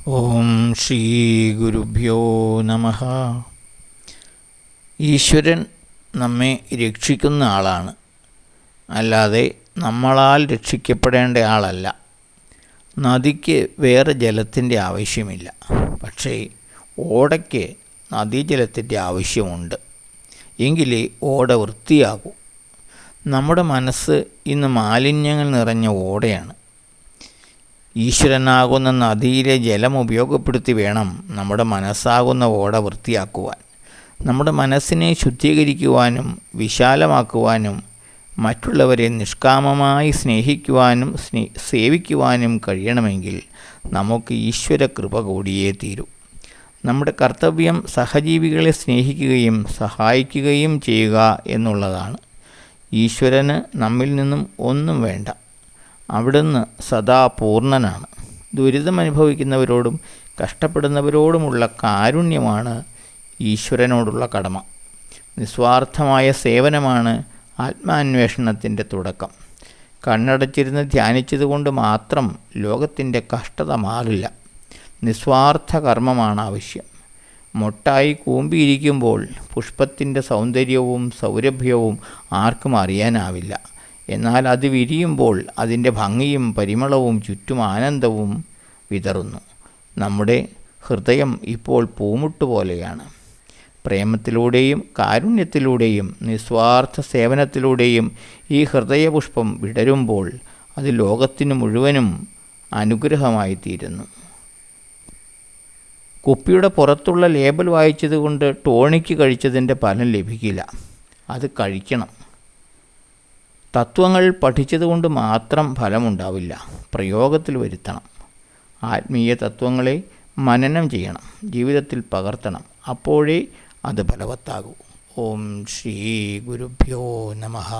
ഓം ശ്രീ ഗുരുഭ്യോ നമഃ. ഈശ്വരൻ നമ്മെ രക്ഷിക്കുന്ന ആളാണ്, അല്ലാതെ നമ്മളാൽ രക്ഷിക്കപ്പെടേണ്ട ആളല്ല. നദിക്ക് വേറെ ജലത്തിൻ്റെ ആവശ്യമില്ല, പക്ഷേ ഓടയ്ക്ക് നദീജലത്തിൻ്റെ ആവശ്യമുണ്ട്. എങ്കിലേ ഓട വൃത്തിയാകൂ. നമ്മുടെ മനസ്സ് ഇന്ന് മാലിന്യങ്ങൾ നിറഞ്ഞ ഓടയാണ്. ഈശ്വരനാകുന്ന നദിയിലെ ജലം ഉപയോഗപ്പെടുത്തി വേണം നമ്മുടെ മനസ്സാകുന്ന ഓട വൃത്തിയാക്കുവാൻ. നമ്മുടെ മനസ്സിനെ ശുദ്ധീകരിക്കുവാനും വിശാലമാക്കുവാനും മറ്റുള്ളവരെ നിഷ്കാമമായി സ്നേഹിക്കുവാനും സേവിക്കുവാനും കഴിയണമെങ്കിൽ നമുക്ക് ഈശ്വര കൃപ കൂടിയേ തീരൂ. നമ്മുടെ കർത്തവ്യം സഹജീവികളെ സ്നേഹിക്കുകയും സഹായിക്കുകയും ചെയ്യുക എന്നുള്ളതാണ്. ഈശ്വരന് നമ്മിൽ നിന്നും ഒന്നും വേണ്ട. അവിടുന്ന് സദാ പൂർണ്ണനാണ്. ദുരിതമനുഭവിക്കുന്നവരോടും കഷ്ടപ്പെടുന്നവരോടുമുള്ള കാരുണ്യമാണ് ഈശ്വരനോടുള്ള കടമ. നിസ്വാർത്ഥമായ സേവനമാണ് ആത്മാന്വേഷണത്തിൻ്റെ തുടക്കം. കണ്ണടച്ചിരുന്ന് ധ്യാനിച്ചതുകൊണ്ട് മാത്രം ലോകത്തിൻ്റെ കഷ്ടത മാറില്ല. നിസ്വാർത്ഥ കർമ്മമാണ് ആവശ്യം. മൊട്ടായി കൂമ്പിയിരിക്കുമ്പോൾ പുഷ്പത്തിൻ്റെ സൗന്ദര്യവും സൗരഭ്യവും ആർക്കും അറിയാനാവില്ല. എന്നാൽ അത് വിരിയുമ്പോൾ അതിൻ്റെ ഭംഗിയും പരിമളവും ചുറ്റും ആനന്ദവും വിതറുന്നു. നമ്മുടെ ഹൃദയം ഇപ്പോൾ പൂമുട്ട് പോലെയാണ്. പ്രേമത്തിലൂടെയും കാരുണ്യത്തിലൂടെയും നിസ്വാർത്ഥ സേവനത്തിലൂടെയും ഈ ഹൃദയപുഷ്പം വിടരുമ്പോൾ അത് ലോകത്തിനു മുഴുവനും അനുഗ്രഹമായി തീരുന്നു. കുപ്പിയുടെ പുറത്തുള്ള ലേബൽ വായിച്ചതുകൊണ്ട് ടോണിക്ക് കഴിച്ചതിൻ്റെ ഫലം ലഭിക്കില്ല. അത് കഴിക്കണം. തത്വങ്ങൾ പഠിച്ചതുകൊണ്ട് മാത്രം ഫലമുണ്ടാവില്ല, പ്രയോഗത്തിൽ വരുത്തണം. ആത്മീയ തത്വങ്ങളെ മനനം ചെയ്യണം, ജീവിതത്തിൽ പകർത്തണം. അപ്പോഴേ അത് ഫലവത്താകൂ. ഓം ശ്രീ ഗുരുഭ്യോ നമഃ.